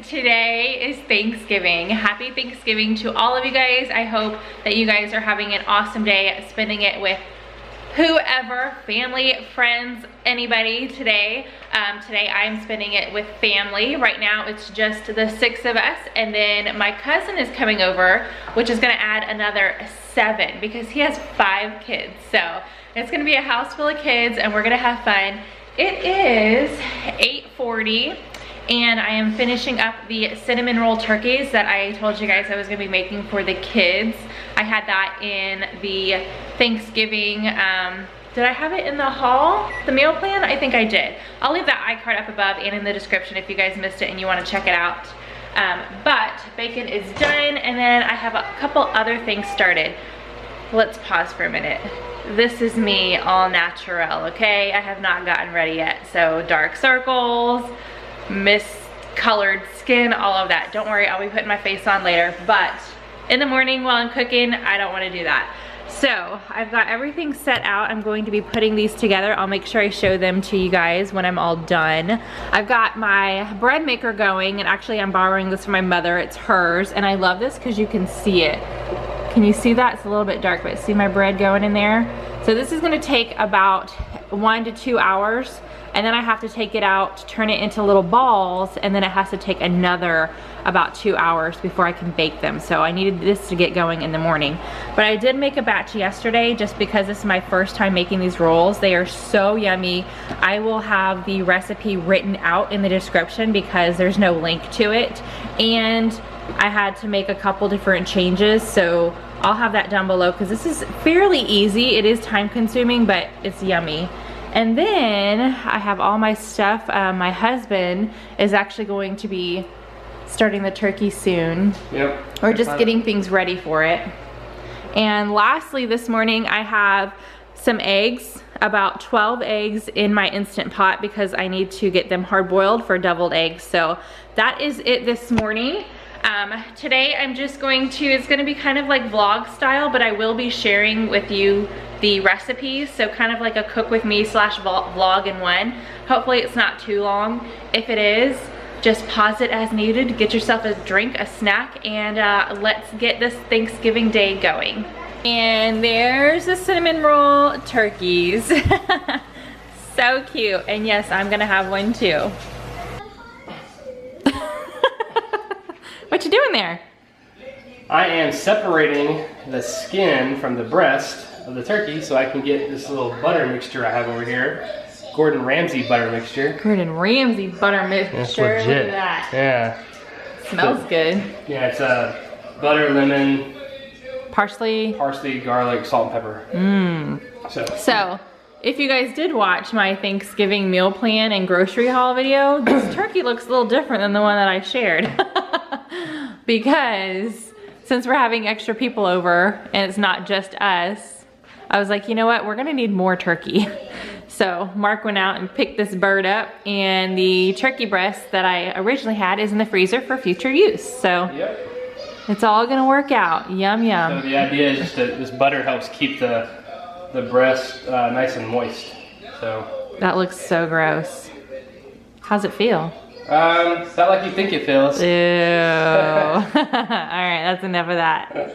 today is Thanksgiving. Happy Thanksgiving to all of you guys. I hope that you guys are having an awesome day, spending it with whoever, family, friends, anybody today. Today I'm spending it with family. Right now it's just the 6 of us, and then my cousin is coming over, which is gonna add another 7 because he has 5 kids. So it's gonna be a house full of kids and we're gonna have fun. It is 8:40 and I am finishing up the cinnamon roll turkeys that I told you guys I was gonna be making for the kids. I had that in the Thanksgiving, did I have it in the haul, the meal plan? I think I did. I'll leave that iCard up above and in the description if you guys missed it and you wanna check it out. But bacon is done, and then I have a couple other things started. Let's pause for a minute. This is me all natural, okay? I have not gotten ready yet. So dark circles, miscolored skin, all of that. Don't worry, I'll be putting my face on later, but in the morning while I'm cooking, I don't wanna do that. So I've got everything set out. I'm going to be putting these together. I'll make sure I show them to you guys when I'm all done. I've got my bread maker going, and actually I'm borrowing this from my mother. It's hers, and I love this because you can see it. Can you see that? It's a little bit dark, but see my bread going in there? So this is gonna take about 1 to 2 hours, and then I have to take it out, turn it into little balls, and then it has to take another about 2 hours before I can bake them. So I needed this to get going in the morning. But I did make a batch yesterday just because this is my first time making these rolls. They are so yummy. I will have the recipe written out in the description because there's no link to it. And I had to make a couple different changes, so I'll have that down below because this is fairly easy. It is time consuming, but it's yummy. And then I have all my stuff. My husband is actually going to be starting the turkey soon. Yep. We're just getting things ready for it. And lastly, this morning I have some eggs, about 12 eggs in my Instant Pot because I need to get them hard boiled for deviled eggs. So that is it this morning. Today I'm just going to, it's gonna be kind of like vlog style, but I will be sharing with you the recipes, so kind of like a cook with me / vlog in one. Hopefully it's not too long. If it is, just pause it as needed, get yourself a drink, a snack, and let's get this Thanksgiving day going. And there's the cinnamon roll turkeys. So cute, and yes, I'm gonna have one too. What you doing there? I am separating the skin from the breast of the turkey so I can get this little butter mixture I have over here. Gordon Ramsay butter mixture. Gordon Ramsay butter mixture. That's legit. Look at that. Yeah. Smells good. Yeah, it's butter, lemon, parsley, garlic, salt, and pepper. Mmm. So, if you guys did watch my Thanksgiving meal plan and grocery haul video, this turkey looks a little different than the one that I shared. Because since we're having extra people over and it's not just us, I was like, you know what, we're gonna need more turkey. So Mark went out and picked this bird up, and the turkey breast that I originally had is in the freezer for future use. So yep. It's all gonna work out. Yum, yum. So the idea is just that this butter helps keep the breast nice and moist. So that looks so gross. How's it feel? It's not like you think it feels. Ew. All right, that's enough of that.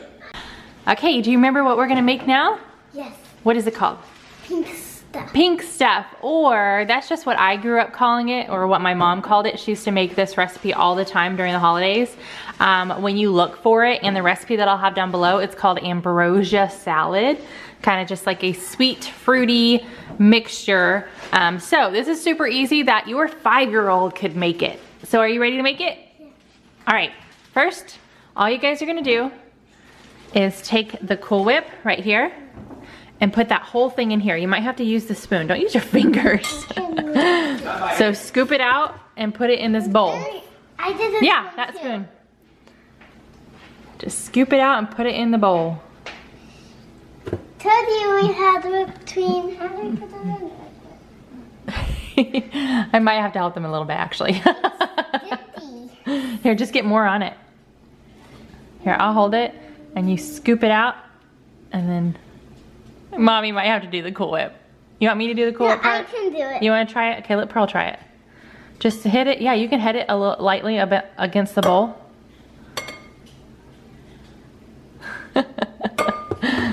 Okay, do you remember what we're gonna make now? Yes. What is it called? Pink stuff. Pink stuff, or that's just what I grew up calling it, or what my mom called it. She used to make this recipe all the time during the holidays. When you look for it in the recipe that I'll have down below, it's called ambrosia salad. Kind of just like a sweet, fruity mixture. So this is super easy that your 5-year-old could make it. So are you ready to make it? Yeah. All right, first, all you guys are gonna do is take the Cool Whip right here and put that whole thing in here. You might have to use the spoon, don't use your fingers. So scoop it out and put it in this bowl. I did this. Yeah, that spoon. Just scoop it out and put it in the bowl. Told you we had whipped cream. I might have to help them a little bit actually. Here, just get more on it. Here, I'll hold it and you scoop it out, and then Mommy might have to do the Cool Whip. You want me to do the Cool Whip part? I can do it. You want to try it? Okay, let Pearl try it. Just hit it. Yeah, you can hit it a little lightly a bit against the bowl.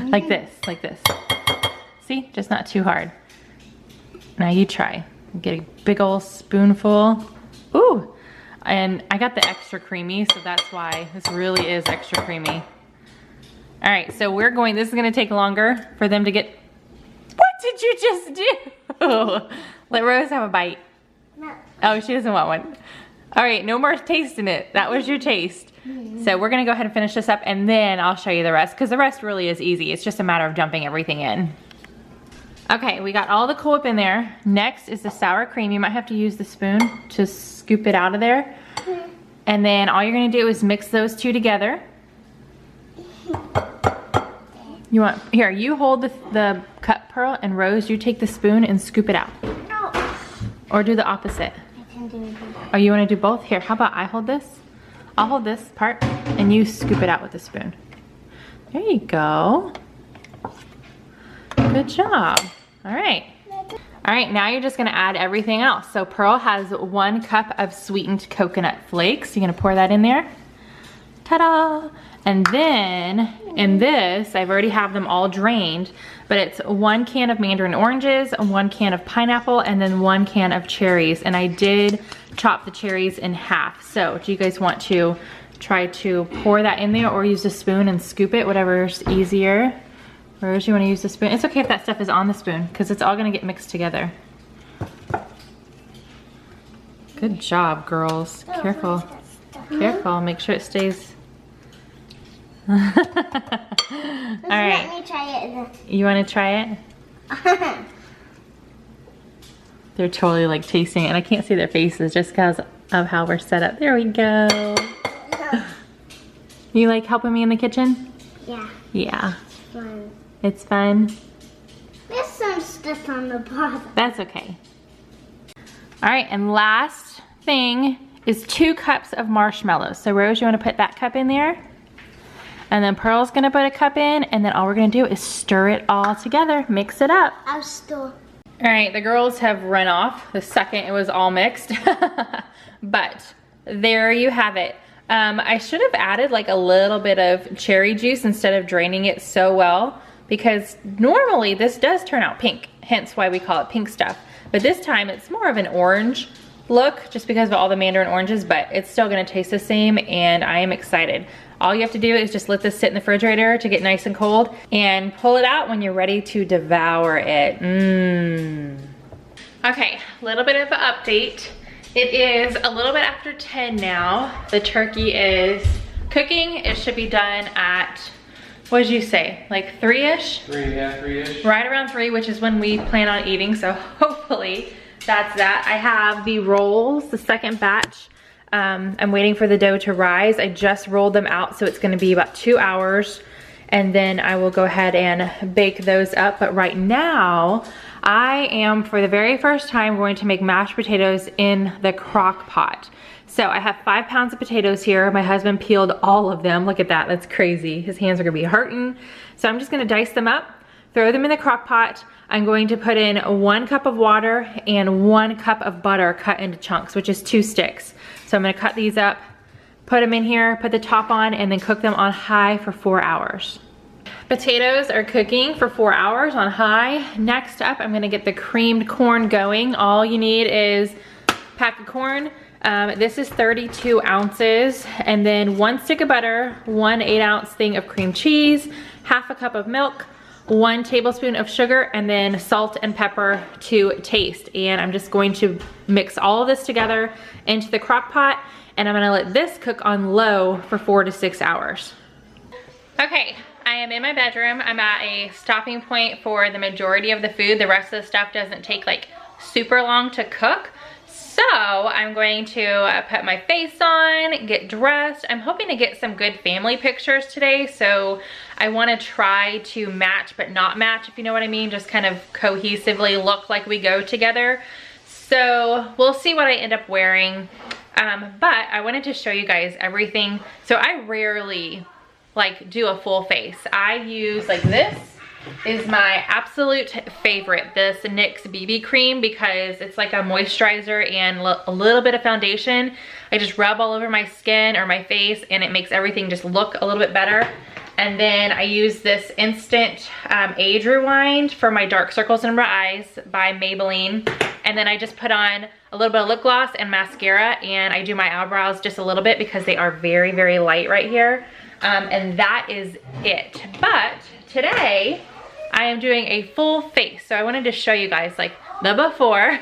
Like this, like this. See, just not too hard. Now you try. Get a big old spoonful. Ooh, and I got the extra creamy, so that's why this really is extra creamy. All right, so we're going, this is gonna take longer for them to get, what did you just do? Let Rose have a bite. No. Oh, she doesn't want one. All right, no more tasting it. That was your taste. So we're gonna go ahead and finish this up and then I'll show you the rest because the rest really is easy. It's just a matter of dumping everything in. Okay, we got all the Cool Whip in there. Next is the sour cream. You might have to use the spoon to scoop it out of there. And then all you're gonna do is mix those two together. You want, here, you hold the cup, Pearl, and Rose, you take the spoon and scoop it out. No. Or do the opposite. I can do it. Oh, you wanna do both? Here, how about I hold this? I'll hold this part and you scoop it out with the spoon. There you go. Good job. All right. All right, now you're just gonna add everything else. So Pearl has 1 cup of sweetened coconut flakes. You're gonna pour that in there. Ta-da! And then in this, I've already have them all drained, but it's 1 can of mandarin oranges, 1 can of pineapple, and then 1 can of cherries. And I did chop the cherries in half. So do you guys want to try to pour that in there or use a spoon and scoop it, whatever's easier? Rose, you wanna use the spoon? It's okay if that stuff is on the spoon because it's all gonna get mixed together. Good job, girls. Careful, careful, make sure it stays. All right. Let me try it. You want to try it? They're totally like tasting it, and I can't see their faces just because of how we're set up. There we go. You like helping me in the kitchen? Yeah. Yeah. Fun. It's fun. There's some stuff on the bottom. That's okay. All right, and last thing is 2 cups of marshmallows. So Rose, you want to put that cup in there? And then Pearl's gonna put a cup in, and then all we're gonna do is stir it all together, mix it up. I'll store. All right, the girls have run off the second it was all mixed, but there you have it. I should have added like a little bit of cherry juice instead of draining it so well, because normally this does turn out pink, hence why we call it pink stuff. But this time it's more of an orange look just because of all the mandarin oranges, but it's still gonna taste the same and I am excited. All you have to do is just let this sit in the refrigerator to get nice and cold and pull it out when you're ready to devour it. Okay, a little bit of an update. It is a little bit after 10 now. The turkey is cooking. It should be done at, what did you say, like 3-ish? 3, yeah, 3-ish. Right around 3, which is when we plan on eating, so hopefully that's that. I have the rolls, the second batch. I'm waiting for the dough to rise. I just rolled them out, so it's gonna be about 2 hours, and then I will go ahead and bake those up. But right now, I am, for the very first time, going to make mashed potatoes in the crock pot. So I have 5 pounds of potatoes here. My husband peeled all of them. Look at that, that's crazy. His hands are gonna be hurting. So I'm just gonna dice them up, throw them in the crock pot. I'm going to put in 1 cup of water and 1 cup of butter cut into chunks, which is 2 sticks. So I'm gonna cut these up, put them in here, put the top on, and then cook them on high for 4 hours. Potatoes are cooking for 4 hours on high. Next up, I'm gonna get the creamed corn going. All you need is a pack of corn. This is 32 ounces, and then 1 stick of butter, 1 8-ounce thing of cream cheese, half a cup of milk, 1 tablespoon of sugar, and then salt and pepper to taste. And I'm just going to mix all of this together into the crock pot, and I'm gonna let this cook on low for 4 to 6 hours. Okay, I am in my bedroom. I'm at a stopping point for the majority of the food. The rest of the stuff doesn't take like super long to cook. So I'm going to put my face on, get dressed. I'm hoping to get some good family pictures today. So I wanna try to match but not match, if you know what I mean. Just kind of cohesively look like we go together. So we'll see what I end up wearing. But I wanted to show you guys everything. So I rarely like do a full face. I use like this is my absolute favorite, this NYX BB cream, because it's like a moisturizer and a little bit of foundation. I just rub all over my skin or my face and it makes everything just look a little bit better. And then I use this Instant Age Rewind for my dark circles in my eyes by Maybelline. And then I just put on a little bit of lip gloss and mascara, and I do my eyebrows just a little bit because they are very, very light right here. And that is it. But today I am doing a full face. So I wanted to show you guys like the before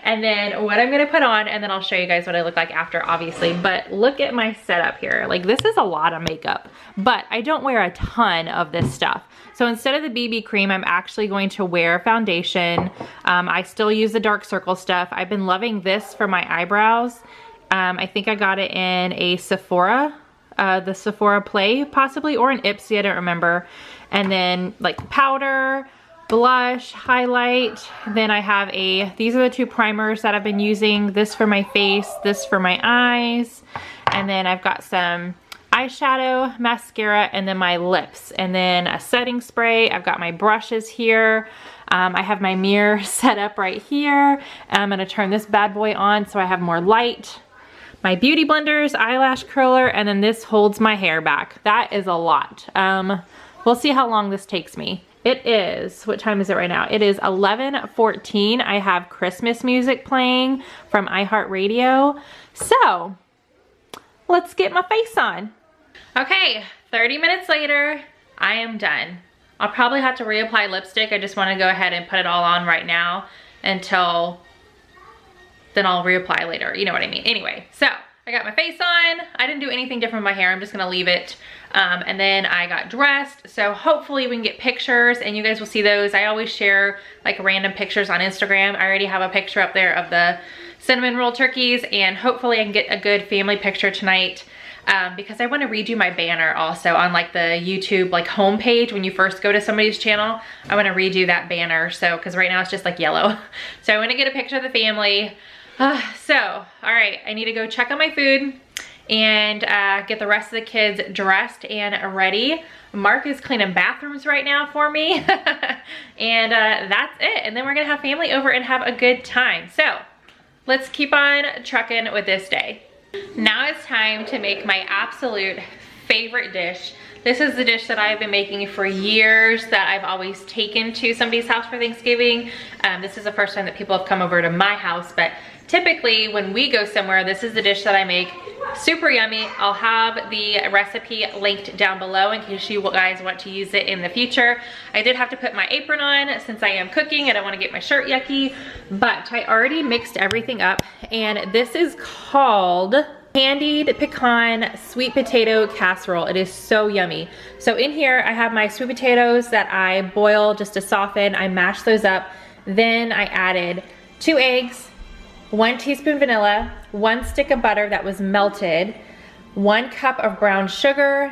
and then what I'm gonna put on, and then I'll show you guys what I look like after, obviously. But look at my setup here. Like, this is a lot of makeup, but I don't wear a ton of this stuff. So instead of the BB cream, I'm actually going to wear foundation. I still use the dark circle stuff. I've been loving this for my eyebrows. I think I got it in a Sephora, the Sephora Play possibly, or an Ipsy, I don't remember. And then like powder, blush, highlight. Then I have these are the two primers that I've been using. This for my face, this for my eyes. And then I've got some eyeshadow, mascara, and then my lips. And then a setting spray. I've got my brushes here. I have my mirror set up right here. And I'm gonna turn this bad boy on so I have more light. My beauty blenders, eyelash curler, and then this holds my hair back. That is a lot. We'll see how long this takes me. It is, what time is it right now? It is 11:14. I have Christmas music playing from iHeartRadio. So let's get my face on. Okay, 30 minutes later, I am done. I'll probably have to reapply lipstick. I just want to go ahead and put it all on right now until then I'll reapply later. You know what I mean? Anyway, so I got my face on. I didn't do anything different with my hair. I'm just gonna leave it. And then I got dressed. So hopefully we can get pictures and you guys will see those. I always share like random pictures on Instagram. I already have a picture up there of the cinnamon roll turkeys, and hopefully I can get a good family picture tonight. Because I want to redo my banner also on like the YouTube like homepage. When you first go to somebody's channel, I want to redo that banner. So, cause right now it's just like yellow. So I want to get a picture of the family. All right, I need to go check on my food and get the rest of the kids dressed and ready. Mark is cleaning bathrooms right now for me. And that's it. And then we're gonna have family over and have a good time. So let's keep on trucking with this day. Now it's time to make my absolute favorite dish. This is the dish that I've been making for years, that I've always taken to somebody's house for Thanksgiving. This is the first time that people have come over to my house, but typically when we go somewhere, this is the dish that I make. Super yummy. I'll have the recipe linked down below in case you guys want to use it in the future. I did have to put my apron on since I am cooking. I don't want to get my shirt yucky, but I already mixed everything up, and this is called Candied Pecan Sweet Potato Casserole. It is so yummy. So in here I have my sweet potatoes that I boil just to soften. I mash those up. Then I added 2 eggs, 1 teaspoon vanilla, 1 stick of butter that was melted, 1 cup of brown sugar,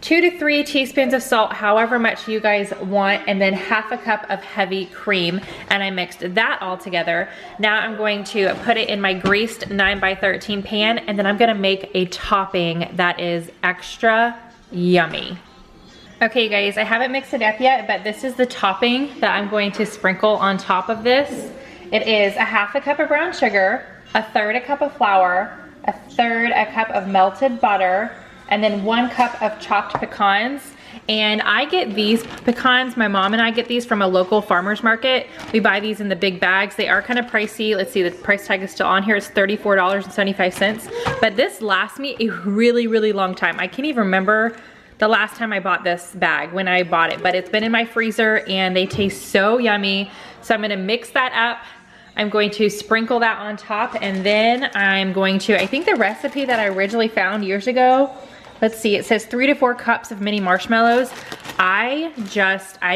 2 to 3 teaspoons of salt, however much you guys want, and then half a cup of heavy cream. And I mixed that all together. Now I'm going to put it in my greased 9x13 pan, and then I'm gonna make a topping that is extra yummy. Okay guys, I haven't mixed it up yet, but this is the topping that I'm going to sprinkle on top of this. It is a half a cup of brown sugar, 1/3 a cup of flour, 1/3 a cup of melted butter, and then 1 cup of chopped pecans. And I get these pecans, my mom and I get these from a local farmer's market. We buy these in the big bags. They are kind of pricey. Let's see, the price tag is still on here. It's $34.75. But this lasts me a really, really long time. I can't even remember the last time I bought this bag, when I bought it, but it's been in my freezer and they taste so yummy. So I'm gonna mix that up. I'm going to sprinkle that on top, and then I'm going to, I think the recipe that I originally found years ago, let's see, it says 3 to 4 cups of mini marshmallows. I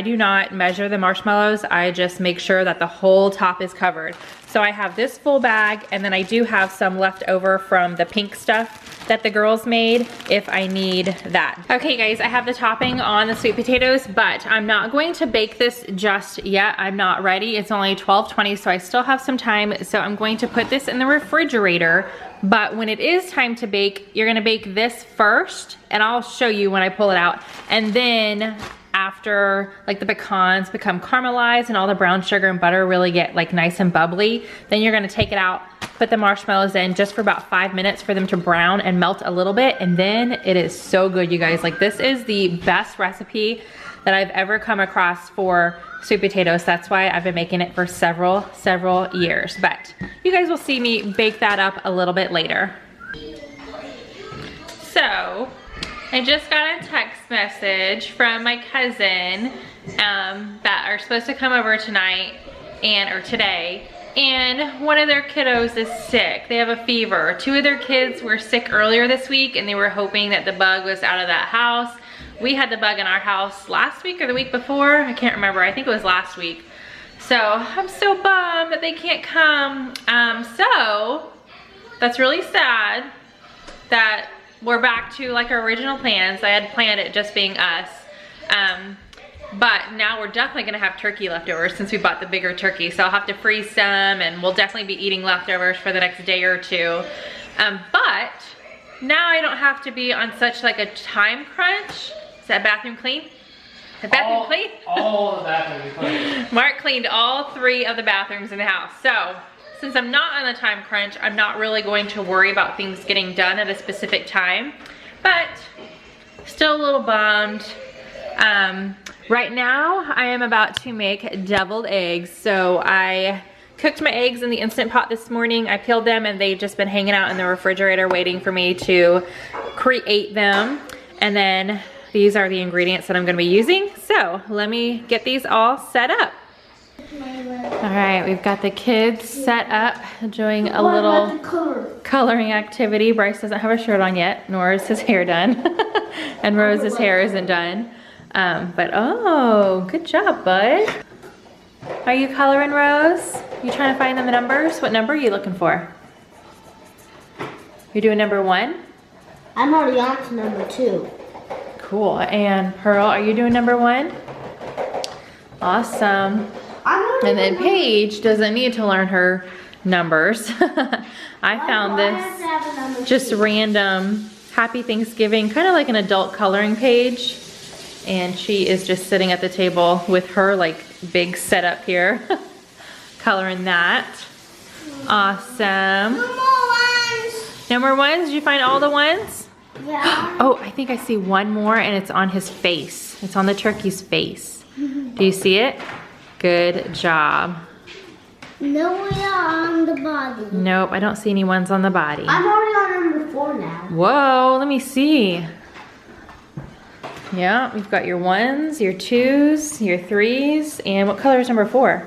do not measure the marshmallows. I just make sure that the whole top is covered. So I have this full bag, and then I do have some left over from the pink stuff that the girls made if I need that. Okay guys, I have the topping on the sweet potatoes, but I'm not going to bake this just yet. I'm not ready. It's only 12:20, so I still have some time. So I'm going to put this in the refrigerator, but when it is time to bake, you're gonna bake this first, and I'll show you when I pull it out. And then after like the pecans become caramelized and all the brown sugar and butter really get like nice and bubbly, then you're gonna take it out, put the marshmallows in just for about 5 minutes for them to brown and melt a little bit, and then it is so good, you guys. Like, this is the best recipe that I've ever come across for sweet potatoes. That's why I've been making it for several years. But you guys will see me bake that up a little bit later. So, I just got a text message from my cousin that are supposed to come over tonight or today, and one of their kiddos is sick. They have a fever. 2 of their kids were sick earlier this week, and they were hoping that the bug was out of that house. We had the bug in our house last week or the week before. I can't remember. I think it was last week. So I'm so bummed that they can't come. So that's really sad that we're back to like our original plans. I had planned it just being us. But now we're definitely gonna have turkey leftovers since we bought the bigger turkey. So I'll have to freeze some, and we'll definitely be eating leftovers for the next day or 2. But now I don't have to be on such like a time crunch. Is that bathroom clean? The bathroom clean? All the bathrooms are clean. Mark cleaned all 3 of the bathrooms in the house. So since I'm not on a time crunch, I'm not really going to worry about things getting done at a specific time, but still a little bummed. Right now I am about to make deviled eggs. So I cooked my eggs in the Instant Pot this morning. I peeled them, and they've just been hanging out in the refrigerator waiting for me to create them. And then these are the ingredients that I'm gonna be using. So let me get these all set up. All right, we've got the kids set up, doing a little coloring activity. Bryce doesn't have a shirt on yet, nor is his hair done. And Rose's hair isn't done. But oh, good job, bud. Are you coloring, Rose? You trying to find them the numbers? What number are you looking for? You're doing number 1? I'm already on to number 2. Cool. And Pearl, are you doing number 1? Awesome. And then Paige doesn't need to learn her numbers. I found this just random Happy Thanksgiving, kind of like an adult coloring page. And she is just sitting at the table with her like big setup here, coloring that. Awesome. No more ones. No more ones? Did you find all the ones? Yeah. Oh, I think I see one more, and it's on his face. It's on the turkey's face. Do you see it? Good job. No, we are on the body. Nope, I don't see any ones on the body. I'm already on number 4 now. Whoa, let me see. Yeah, we've got your 1s, your 2s, your 3s, and what color is number 4?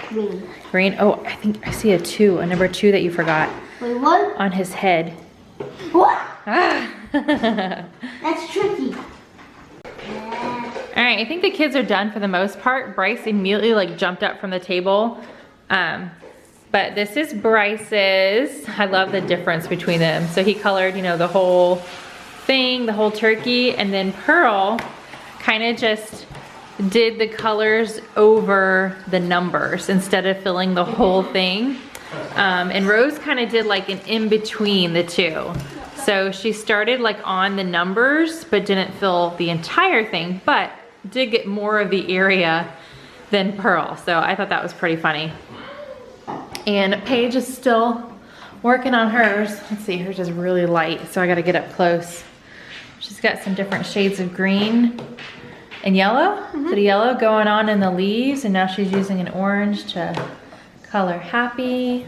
Green. Green. Oh, I think I see a 2, a number 2 that you forgot. Wait, what? On his head. What? Ah. That's tricky. All right, I think the kids are done for the most part. Bryce immediately like jumped up from the table. But this is Bryce's. I love the difference between them. So he colored, you know, the whole thing, the whole turkey, and then Pearl kind of just did the colors over the numbers instead of filling the whole thing. And Rose kind of did like an in-between the 2. So she started like on the numbers, but didn't fill the entire thing, but did get more of the area than Pearl. So I thought that was pretty funny. And Paige is still working on hers. Let's see, hers is really light, so I gotta get up close. She's got some different shades of green and yellow. So the yellow going on in the leaves, and now she's using an orange to color Happy.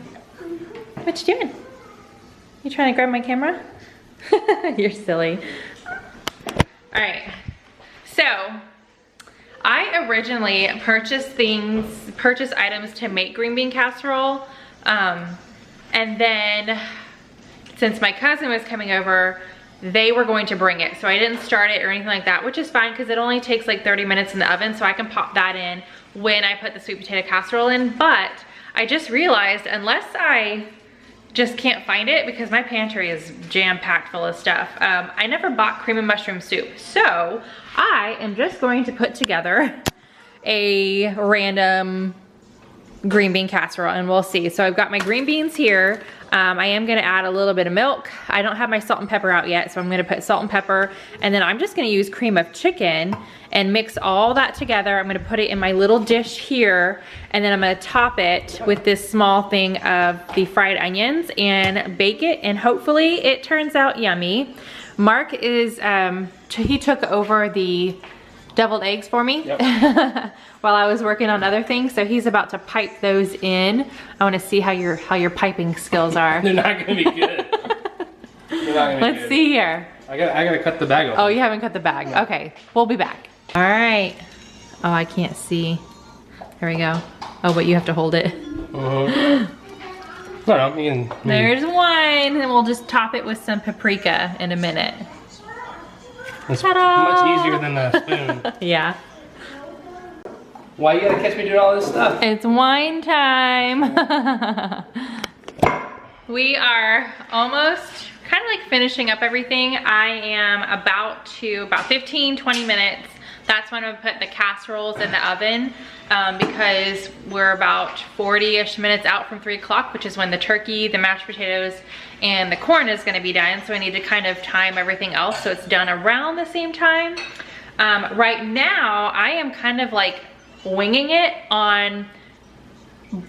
What you doing? You trying to grab my camera? You're silly. All right, so I originally purchased items to make green bean casserole, and then since my cousin was coming over, they were going to bring it, so I didn't start it or anything like that, which is fine because it only takes like 30 minutes in the oven, so I can pop that in when I put the sweet potato casserole in. But I just realized, unless I just can't find it because my pantry is jam-packed full of stuff, I never bought cream and mushroom soup. So I am just going to put together a random green bean casserole, and we'll see. So I've got my green beans here. I am gonna add a little bit of milk. I don't have my salt and pepper out yet, so I'm gonna put salt and pepper, and then I'm just gonna use cream of chicken and mix all that together. I'm gonna put it in my little dish here, and then I'm gonna top it with this small thing of the fried onions and bake it, and hopefully it turns out yummy. Mark is, he took over the deviled eggs for me. Yep. While I was working on other things, so he's about to pipe those in. I want to see how your piping skills are. They're not gonna be good. They're not gonna be Let's good. see here. I gotta cut the bag open. Oh, you haven't cut the bag. Okay, we'll be back. All right. Oh, I can't see. There we go. Oh, but you have to hold it. No, you can. There's one, and we'll just top it with some paprika in a minute. It's much easier than a spoon. Yeah. Why you gotta catch me doing all this stuff? It's wine time. We are almost kind of like finishing up everything. I am about 15, 20 minutes. That's when I'm gonna put the casseroles in the oven because we're about 40-ish minutes out from 3 o'clock, which is when the turkey, the mashed potatoes, and the corn is gonna be done. So I need to kind of time everything else so it's done around the same time. Right now, I am kind of like winging it on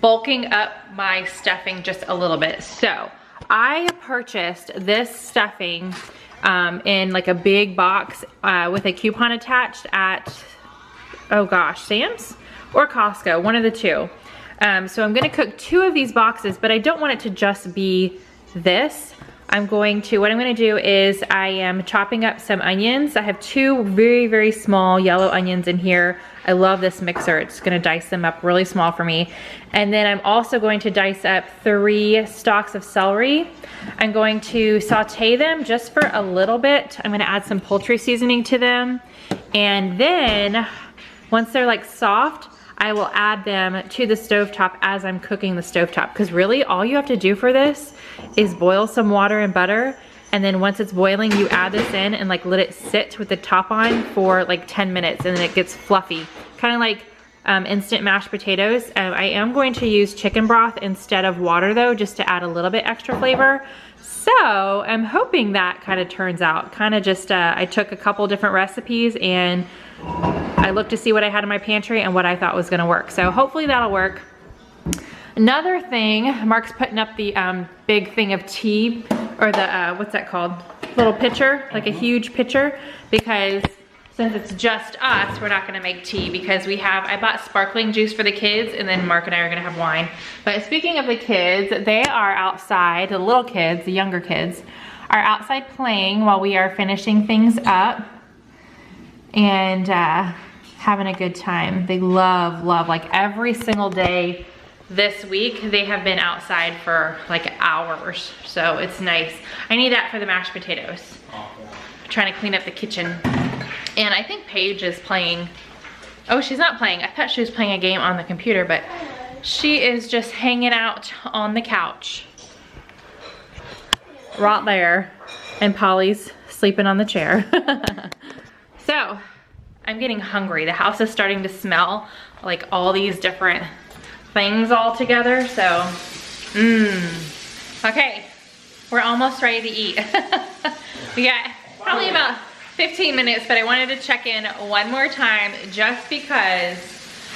bulking up my stuffing just a little bit. So I purchased this stuffing in like a big box with a coupon attached at, oh gosh, Sam's or Costco, one of the two. So I'm gonna cook 2 of these boxes, but I don't want it to just be this. what I'm gonna do is I am chopping up some onions. I have 2 very, very small yellow onions in here. I love this mixer. It's gonna dice them up really small for me. And then I'm also going to dice up 3 stalks of celery. I'm going to saute them just for a little bit. I'm gonna add some poultry seasoning to them. And then once they're like soft, I will add them to the stovetop as I'm cooking the stovetop. Because really all you have to do for this is boil some water and butter. And then once it's boiling, you add this in and like let it sit with the top on for like 10 minutes and then it gets fluffy. Kind of like instant mashed potatoes. I am going to use chicken broth instead of water though, just to add a little bit extra flavor. So I'm hoping that kind of turns out. Kind of just, I took a couple different recipes and I looked to see what I had in my pantry and what I thought was gonna work. So hopefully that'll work. Another thing, Mark's putting up the big thing of tea, or the, what's that called? Little pitcher, like a huge pitcher, because since it's just us, we're not gonna make tea because I bought sparkling juice for the kids and then Mark and I are gonna have wine. But speaking of the kids, they are outside, the little kids, the younger kids, are outside playing while we are finishing things up and having a good time. They love, like every single day this week, they have been outside for like hours. So it's nice. I need that for the mashed potatoes. Oh, yeah. I'm trying to clean up the kitchen. And I think Paige is playing. Oh, she's not playing. I thought she was playing a game on the computer, but she is just hanging out on the couch. Right there. And Polly's sleeping on the chair. So, I'm getting hungry. The house is starting to smell like all these different things all together, so, Okay, we're almost ready to eat. We got probably about 15 minutes, but I wanted to check in one more time just because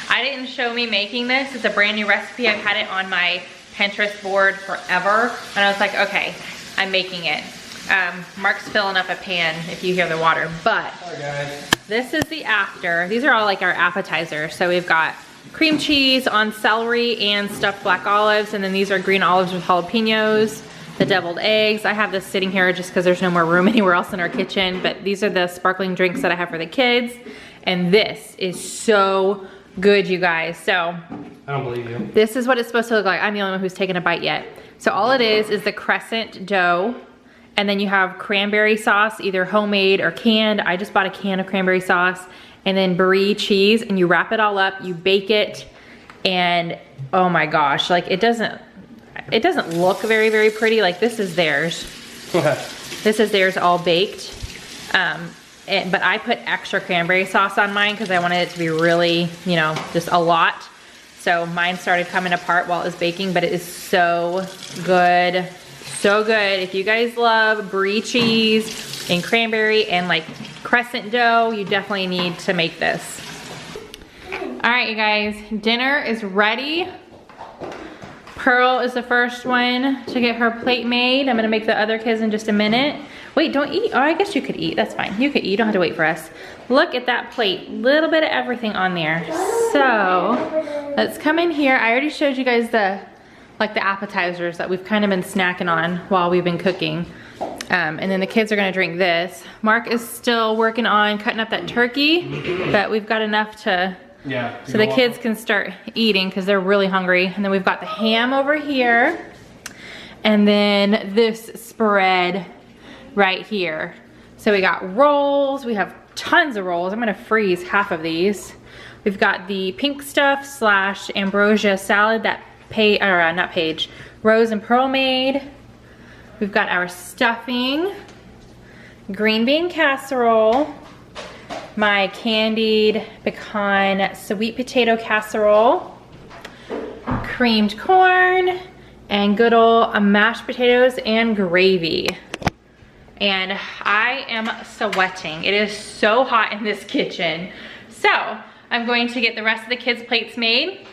I didn't show me making this. It's a brand new recipe. I've had it on my Pinterest board forever, and I was like, okay, I'm making it. Mark's filling up a pan if you hear the water, but this is the after. These are all like our appetizers. So we've got cream cheese on celery and stuffed black olives, and then these are green olives with jalapenos, the deviled eggs. I have this sitting here just because there's no more room anywhere else in our kitchen, but these are the sparkling drinks that I have for the kids, and this is so good, you guys. So I don't believe you. This is what it's supposed to look like. I'm the only one who's taken a bite yet. So all it is the crescent dough. And then you have cranberry sauce, either homemade or canned. I just bought a can of cranberry sauce. And then brie cheese, and you wrap it all up, you bake it, and oh my gosh, like it doesn't look very, very pretty. Like this is theirs. This is theirs all baked. But I put extra cranberry sauce on mine because I wanted it to be really, you know, just a lot. So mine started coming apart while it was baking, but it is so good. So good. If you guys love brie cheese and cranberry and like crescent dough, you definitely need to make this. All right, you guys, dinner is ready. Pearl is the first one to get her plate made. I'm gonna make the other kids in just a minute. Wait, don't eat. Oh, I guess you could eat. That's fine. You could eat. You don't have to wait for us. Look at that plate. Little bit of everything on there. So let's come in here. I already showed you guys the appetizers that we've kind of been snacking on while we've been cooking. And then the kids are gonna drink this. Mark is still working on cutting up that turkey, but we've got enough to, so the kids can start eating because they're really hungry. And then we've got the ham over here. And then this spread right here. So we got rolls, we have tons of rolls. I'm gonna freeze half of these. We've got the pink stuff / ambrosia salad that Rose and Pearl made. We've got our stuffing, green bean casserole, my candied pecan sweet potato casserole, creamed corn, and good old mashed potatoes and gravy. And I am sweating. It is so hot in this kitchen. So I'm going to get the rest of the kids' plates made.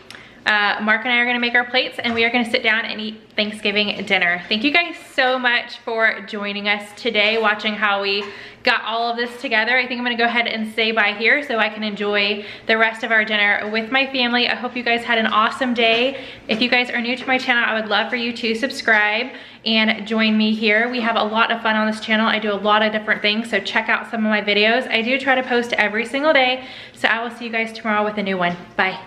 Mark and I are gonna make our plates and we are gonna sit down and eat Thanksgiving dinner. Thank you guys so much for joining us today, watching how we got all of this together. I think I'm gonna go ahead and say bye here so I can enjoy the rest of our dinner with my family. I hope you guys had an awesome day. If you guys are new to my channel, I would love for you to subscribe and join me here. We have a lot of fun on this channel. I do a lot of different things, so check out some of my videos. I do try to post every single day, so I will see you guys tomorrow with a new one. Bye.